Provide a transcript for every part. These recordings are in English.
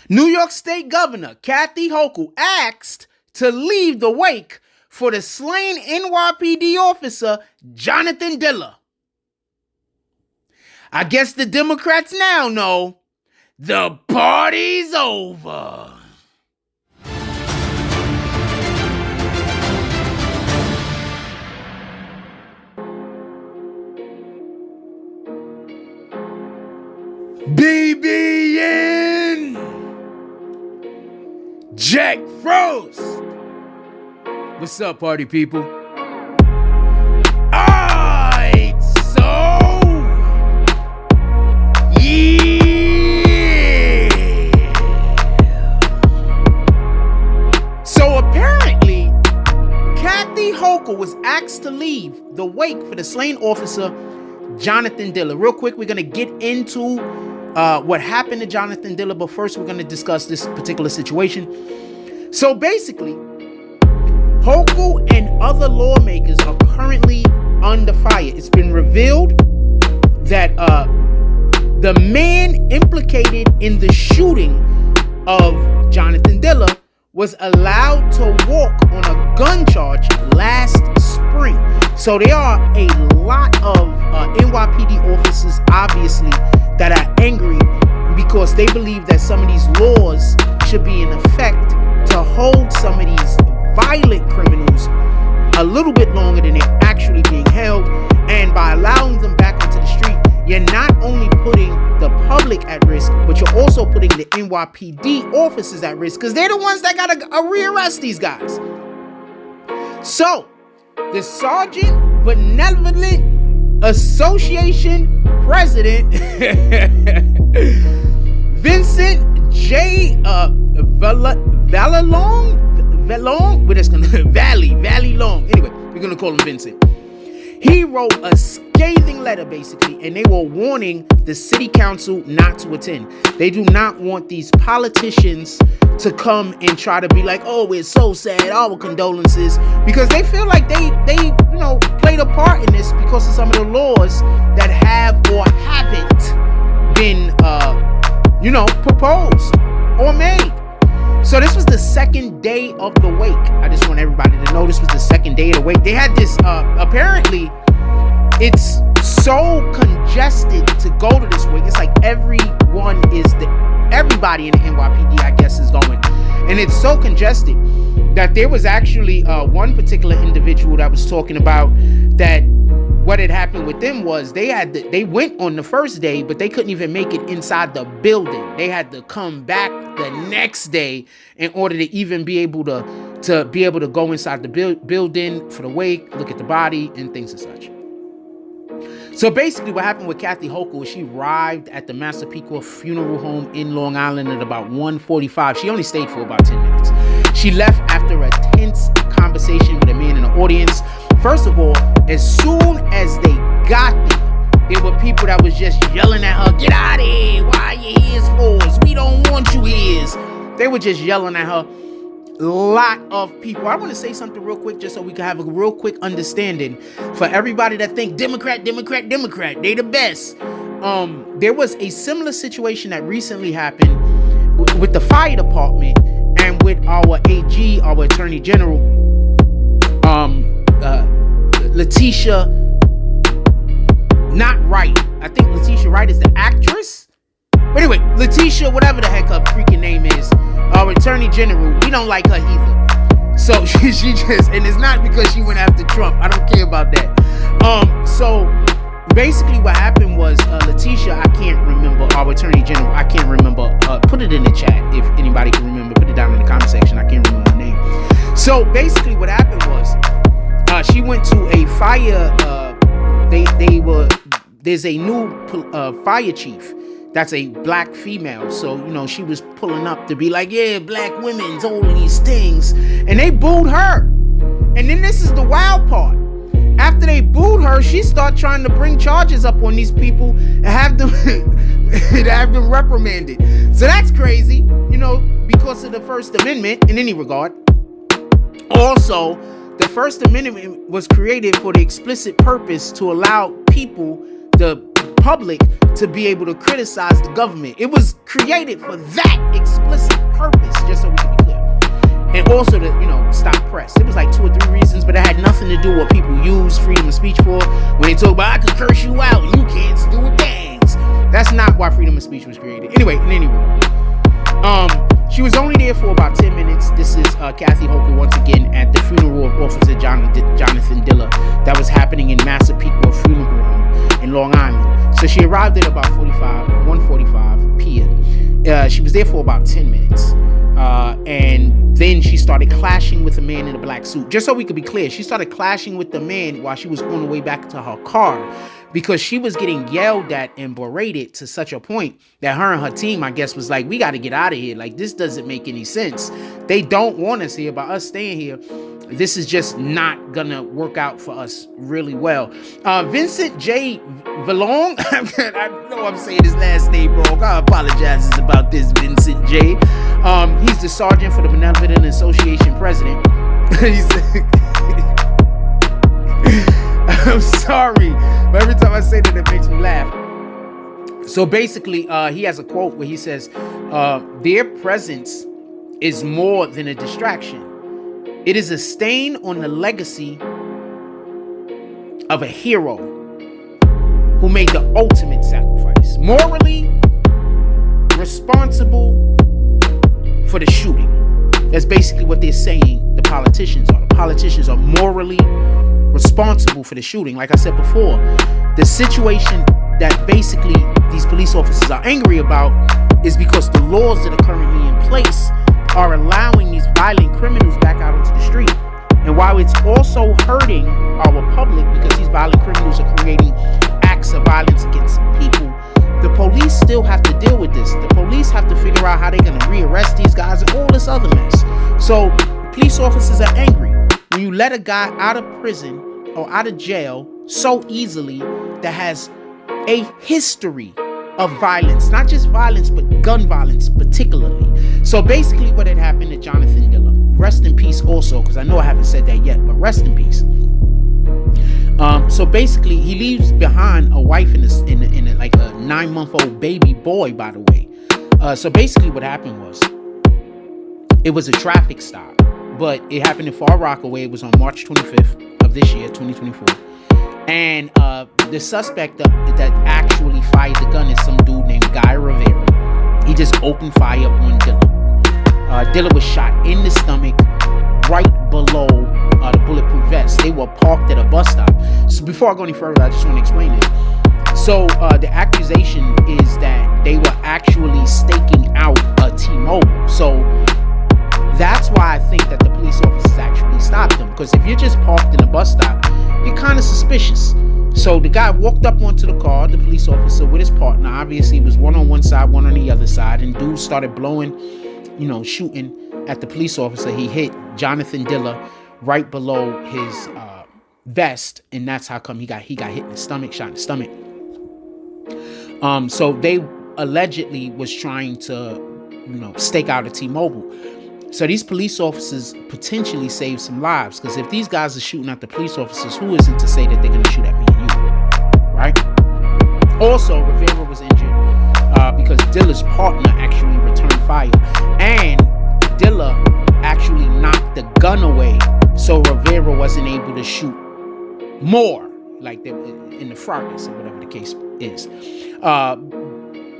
New York State Governor Kathy Hochul asked to leave the wake for the slain NYPD officer Johnathan Diller. I guess the Democrats now know the party's over. BBN Jack Frost. What's up, party people? Alright, so yeah. So apparently, Kathy Hochul was asked to leave the wake for the slain officer Johnathan Diller. Real quick, we're gonna get into what happened to Johnathan Diller, but first we're going to discuss this particular situation. So basically, Hochul and other lawmakers are currently under fire. It's been revealed that the man implicated in the shooting of Johnathan Diller was allowed to walk on a gun charge last spring. So there are a lot of NYPD officers, obviously, that are angry because they believe that some of these laws should be in effect to hold some of these violent criminals a little bit longer than they're actually being held. And by allowing them back onto the street, you're not only putting the public at risk, but you're also putting the NYPD officers at risk because they're the ones that got to rearrest these guys. So, the Sergeant Benevolent Association President Vincent J. Vallelong, we're just gonna Valley Long. Anyway, we're gonna call him Vincent. He wrote a scathing letter, basically, and they were warning the city council not to attend. They do not want these politicians to come and try to be like, oh, we're so sad, our condolences, because they feel like they played a part in this because of some of the laws that have or haven't been proposed or made. So this was the second day of the wake. I just want everybody to know this was the second day of the wake. They had this, apparently, it's so congested to go to this wake. It's like everybody in the NYPD, I guess, is going. And it's so congested that there was actually one particular individual that was talking about that what had happened with them was they went on the first day, but they couldn't even make it inside the building. They had to come back the next day in order to even be able to go inside the building for the wake, look at the body, and things and such. So basically what happened with Kathy Hochul is she arrived at the Massapequa Funeral Home in Long Island at about 1:45. She only stayed for about 10 minutes. She left after a tense conversation with a man in the audience. First of all, as soon as they got there were people that was just yelling at her, get out of here, why are you here for us? We don't want you here. They were just yelling at her. Lot of people. I want to say something real quick just so we can have a real quick understanding for everybody that think Democrat, they the best. There was a similar situation that recently happened with the fire department and with our AG, our Attorney General, Letitia not Wright. I think Letitia Wright is the actress. But anyway, Letitia, whatever the heck her freaking name is, our Attorney General, we don't like her either. So she just, and it's not because she went after Trump. I don't care about that. So basically what happened was Letitia, I can't remember, our Attorney General, I can't remember. Put it in the chat if anybody can remember. Put it down in the comment section. I can't remember her name. So basically what happened was she went to a fire. There's a new fire chief. That's a black female. So, she was pulling up to be like, yeah, black women's holding these things. And they booed her. And then this is the wild part. After they booed her, she started trying to bring charges up on these people and have them, reprimanded. So that's crazy, because of the First Amendment in any regard. Also, the First Amendment was created for the explicit purpose to allow people, the public to be able to criticize the government. It was created for that explicit purpose, just so we can be clear. And also to, stop press. It was like 2 or 3 reasons, but it had nothing to do with what people use freedom of speech for. When they talk about, I can curse you out, you can't do things. That's not why freedom of speech was created. Anyway, in any way. She was only there for about 10 minutes. This is Kathy Hochul once again at the funeral of Officer Johnathan Diller that was happening in Massapequa Funeral Home in Long Island. So she arrived at about 1:45 p.m. She was there for about 10 minutes. And then she started clashing with a man in a black suit. Just so we could be clear, she started clashing with the man while she was on the way back to her car, because she was getting yelled at and berated to such a point that her and her team, I guess, was like, we got to get out of here. Like, this doesn't make any sense. They don't want us here. By us staying here, this is just not gonna work out for us really well. Vincent J. Vallone, I know I'm saying his last name wrong. I apologize about this, Vincent J. He's the sergeant for the Benevolent Association president. I'm sorry, but every time I say that, it makes me laugh. So basically, he has a quote where he says, their presence is more than a distraction. It is a stain on the legacy of a hero who made the ultimate sacrifice, morally responsible for the shooting. That's basically what they're saying the politicians are. The politicians are morally responsible for the shooting. Like I said before, the situation that basically these police officers are angry about is because the laws that are currently in place are allowing these violent criminals back out into the street. And while it's also hurting our public because these violent criminals are creating acts of violence against people, the police still have to deal with this. The police have to figure out how they're going to rearrest these guys and all this other mess. So police officers are angry when you let a guy out of prison or out of jail so easily that has a history of violence, not just violence, but gun violence particularly. So basically what had happened to Johnathan Diller, rest in peace also, because I know I haven't said that yet, but rest in peace. So basically he leaves behind a wife and like a 9-month-old baby boy, by the way. So basically what happened was, it was a traffic stop, but it happened in Far Rockaway. It was on March 25th of this year, 2024. And the suspect that actually fired the gun is some dude named Guy Rivera. He just opened fire on Diller. Diller was shot in the stomach, right below the bulletproof vest. They were parked at a bus stop. So before I go any further, I just want to explain this. So the accusation is that they were actually staking out a T-Mobile. So that's why I think that the police officers actually stopped them. Because if you're just parked in a bus stop, you're kind of suspicious. So the guy walked up onto the car, the police officer, with his partner. Obviously, it was one on one side, one on the other side. And dude started blowing, shooting at the police officer. He hit Johnathan Diller right below his vest. And that's how come he got hit in the stomach, shot in the stomach. So they allegedly was trying to, stake out a T-Mobile. So these police officers potentially saved some lives, because if these guys are shooting at the police officers, who isn't to say that they're going to shoot at me and you, right? Also, Rivera was injured because Diller's partner actually returned fire, and Diller actually knocked the gun away, so Rivera wasn't able to shoot more, like they were in the fracas or whatever the case is.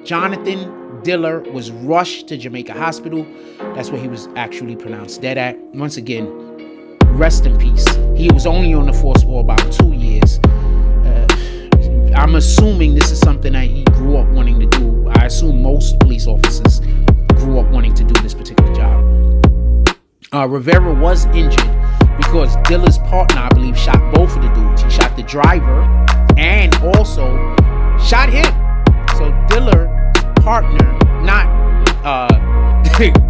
Johnathan Diller was rushed to Jamaica Hospital. That's where he was actually pronounced dead at. Once again, rest in peace. He was only on the force for about 2 years. I'm assuming this is something that he grew up wanting to do. I assume most police officers grew up wanting to do this particular job. Rivera was injured because Diller's partner, I believe, shot both of the dudes. He shot the driver and also shot him. So Diller's partner, not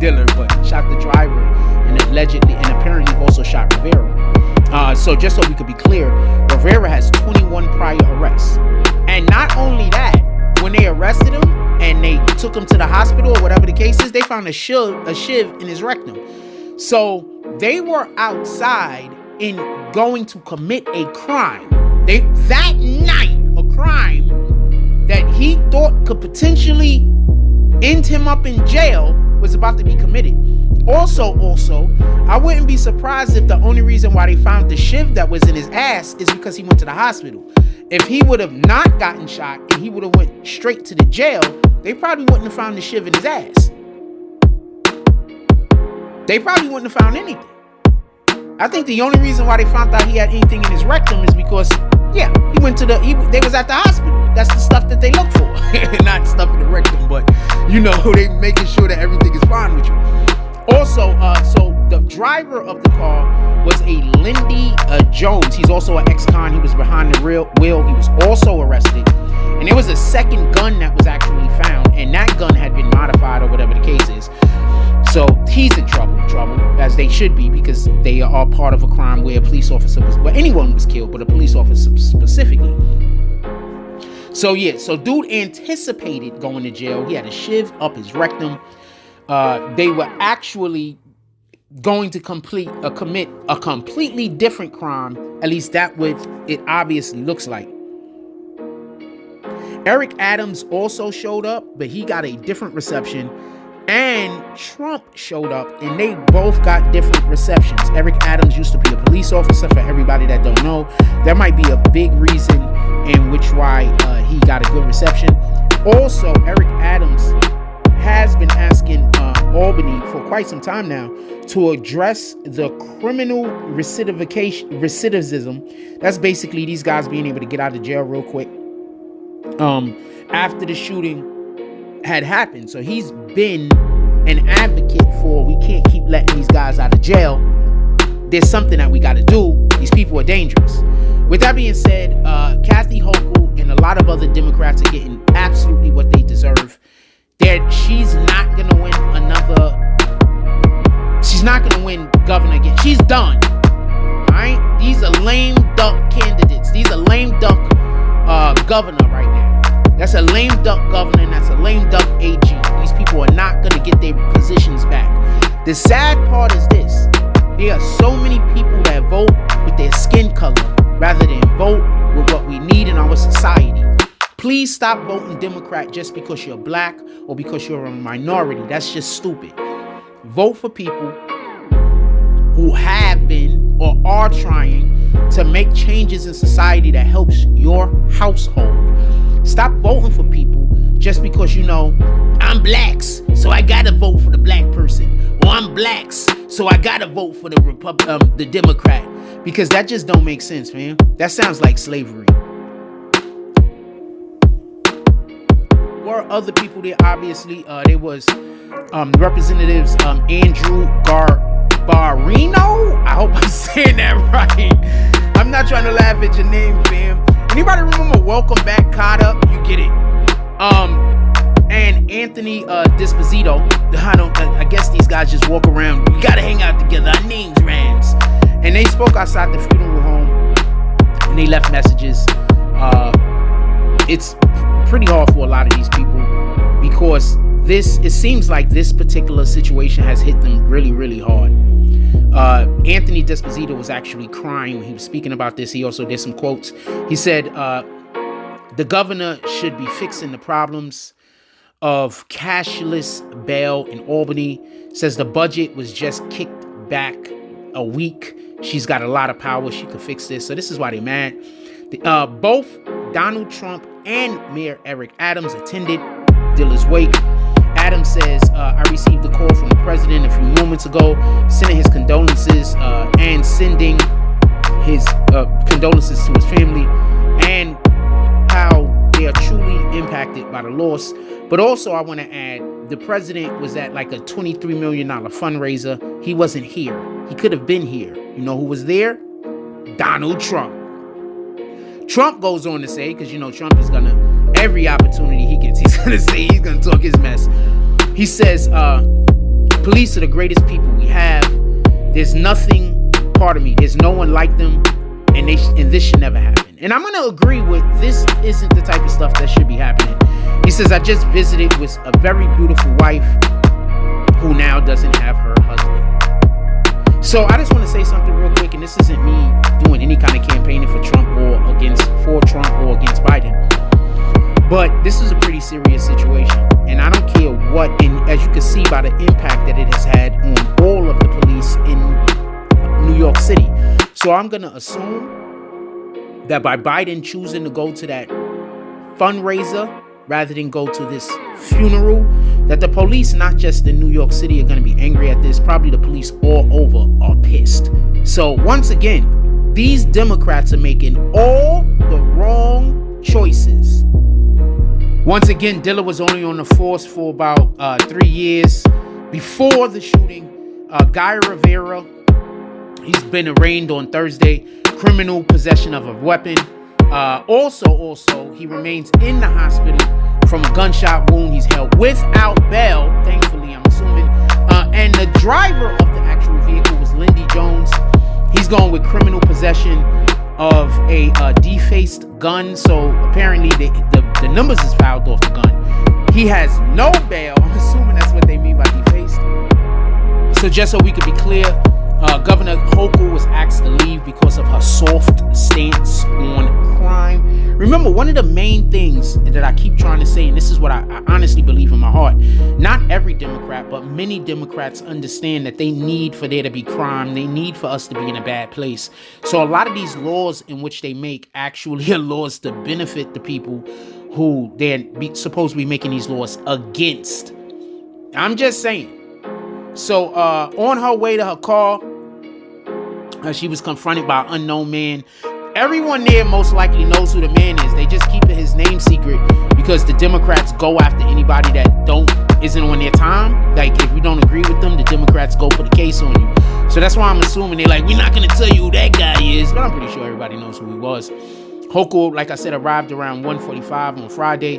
Diller, but shot the driver and apparently also shot Rivera. So just so we could be clear, Rivera has 21 prior arrests. And not only that, when they arrested him and they took him to the hospital or whatever the case is, they found a shiv in his rectum. So they were outside in going to commit a crime. That night, a crime that he thought could potentially end him up in jail was about to be committed. Also, I wouldn't be surprised if the only reason why they found the shiv that was in his ass is because he went to the hospital. If he would have not gotten shot and he would have went straight to the jail, they probably wouldn't have found the shiv in his ass. They probably wouldn't have found anything. I think the only reason why they found out he had anything in his rectum is because, yeah, they was at the hospital. That's the stuff that they look for. Not stuff in the rectum, but, they making sure that everything is fine with you. Also, so the driver of the car was a Lindy Jones. He's also an ex-con. He was behind the wheel. He was also arrested. And there was a second gun that was actually found, and that gun had been modified or whatever the case is. So he's in trouble, as they should be, because they are part of a crime where a police officer anyone was killed, but a police officer specifically. So dude anticipated going to jail. He had a shiv up his rectum. They were actually going to commit a completely different crime. At least that what it obviously looks like. Eric Adams also showed up, but he got a different reception. And Trump showed up, and they both got different receptions. Eric Adams used to be a police officer, for everybody that don't know. That might be a big reason in which why he got a good reception. Also, Eric Adams has been asking Albany for quite some time now to address the criminal recidivism. That's basically these guys being able to get out of jail real quick after the shooting had happened. So he's been an advocate for, we can't keep letting these guys out of jail. There's something that we got to do. These people are dangerous. With that being said, Kathy Hochul and a lot of other Democrats are getting absolutely what they deserve. She's not going to win she's not going to win governor again. She's done. All right? These are lame duck candidates. These are lame duck governor right now. That's a lame duck governor, and that's a lame duck AG. These people are not going to get their positions back. The sad part is this. There are so many people that vote with their skin color rather than vote with what we need in our society. Please stop voting Democrat just because you're black or because you're a minority. That's just stupid. Vote for people who have been or are trying to make changes in society that helps your household. Stop voting for people just because I'm blacks, so I gotta vote for the black person, or I'm blacks, so I gotta vote for the Democrat, because that just don't make sense, man. That sounds like slavery. Were other people there? Obviously, there was Representatives Andrew Garbarino. I hope I'm saying that right. I'm not trying to laugh at your name, fam. Anybody remember Welcome Back, Carter? You get it. And Anthony Disposito. I guess these guys just walk around. We gotta hang out together. Our names rhymes. And they spoke outside the funeral home, and they left messages. It's pretty hard for a lot of these people because it seems like this particular situation has hit them really, really hard. Anthony Disposito was actually crying when he was speaking about this. He also did some quotes. He said, the governor should be fixing the problems of cashless bail in Albany. Says the budget was just kicked back a week. She's got a lot of power. She could fix this. So this is why they're mad. Both Donald Trump and Mayor Eric Adams attended Diller's wake. Adams says, I received a call from the president a few moments ago, sending his condolences and sending his condolences to his family, and how they are truly impacted by the loss. But also, I want to add, the president was at like a $23 million fundraiser. He wasn't here. He could have been here. You know who was there? Donald Trump. Trump goes on to say, because Trump is gonna, every opportunity he gets, he's gonna talk his mess. He says, police are the greatest people we have. There's nothing, pardon me, there's no one like them, and this should never happen. And I'm gonna agree with, this isn't the type of stuff that should be happening. He says, I just visited with a very beautiful wife who now doesn't have her husband. So I just want to say something real quick, and this isn't me doing any kind of campaigning for Trump or against Biden. But this is a pretty serious situation, and I don't care what, and as you can see by the impact that it has had on all of the police in New York City. So I'm going to assume that by Biden choosing to go to that fundraiser rather than go to this funeral, that the police, not just in New York City, are going to be angry at this. Probably the police all over are pissed. So once again, these Democrats are making all the wrong choices. Once again, Diller was only on the force for about 3 years before the shooting. Guy Rivera, he's been arraigned on Thursday, criminal possession of a weapon. Also, he remains in the hospital from a gunshot wound. He's held without bail, thankfully, I'm assuming. And the driver of the actual vehicle was Lindy Jones. He's going with criminal possession of a defaced gun. So apparently the numbers is filed off the gun. He has no bail. I'm assuming that's what they mean by defaced. So just so we could be clear, Governor Hochul was asked to leave because of her soft stance on crime. Remember, one of the main things that I keep trying to say, and this is what I honestly believe in my heart, not every Democrat, but many Democrats understand that they need for there to be crime. They need for us to be in a bad place. So a lot of these laws in which they make actually are laws to benefit the people who they're supposed to be making these laws against. I'm just saying. So on her way to her car, she was confronted by an unknown man. Everyone there most likely knows who the man is. They just keep his name secret because the Democrats go after anybody that isn't on their time. Like, if you don't agree with them, the Democrats go put a case on you. So that's why I'm assuming they're like, we're not going to tell you who that guy is. But I'm pretty sure everybody knows who he was. Hochul, like I said, arrived around 1:45 on Friday.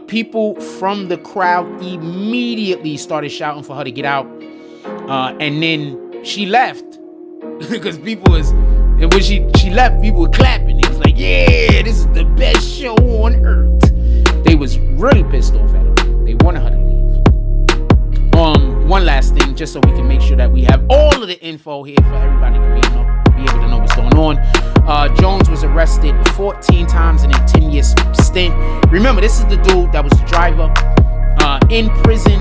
People from the crowd immediately started shouting for her to get out. And then she left because people was... And when she left, people were clapping. It was like, yeah, this is the best show on earth. They was really pissed off at her. They wanted her to leave. One last thing, just so we can make sure that we have all of the info here for everybody to be able to know what's going on. Jones was arrested 14 times in a 10-year stint. Remember, this is the dude that was the driver in prison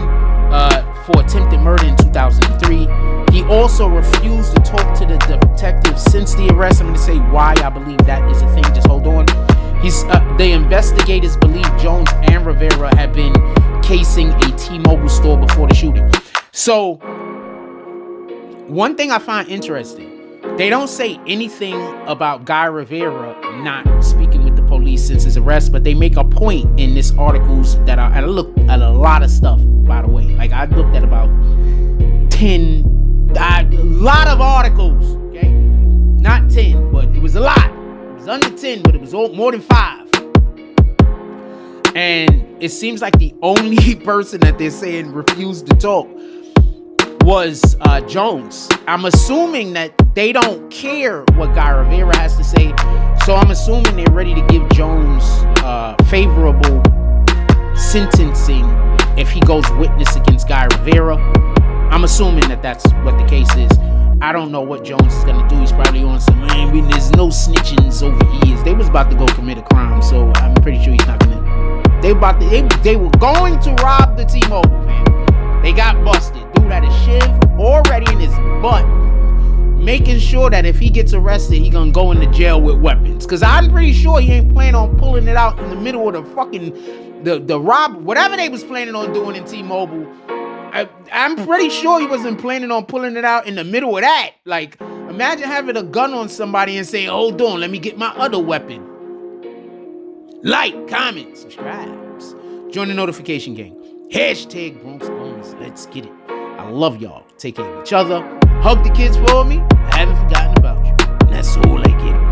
for attempted murder in 2003. He also refused to talk to the detective since the arrest. I'm going to say why I believe that is a thing. Just hold on. The investigators believe Jones and Rivera had been casing a T-Mobile store before the shooting. So, one thing I find interesting, they don't say anything about Guy Rivera not speaking with the police since his arrest, but they make a point in this articles that I looked at a lot of stuff, by the way. Like, I looked at about 10... a lot of articles, okay? Not 10, but it was a lot. It was under 10, but it was more than 5. And it seems like the only person that they're saying refused to talk was Jones. I'm assuming that they don't care what Guy Rivera has to say. So I'm assuming they're ready to give Jones favorable sentencing if he goes witness against Guy Rivera. I'm assuming that that's what the case is. I don't know what Jones is going to do. He's probably on some, man, there's no snitchings over years. They was about to go commit a crime, so I'm pretty sure he's not going to. They were going to rob the T-Mobile, man. They got busted. Dude had a shiv already in his butt, making sure that if he gets arrested, he going to go into jail with weapons. Because I'm pretty sure he ain't planning on pulling it out in the middle of the fucking, the rob, whatever they was planning on doing in T-Mobile. I'm pretty sure he wasn't planning on pulling it out in the middle of that. Like, imagine having a gun on somebody and saying, hold on, let me get my other weapon. Like, comment, subscribe. Join the notification gang. Hashtag Bronx Bones. Let's get it. I love y'all. Take care of each other. Hug the kids for me. I haven't forgotten about you. And that's all I get.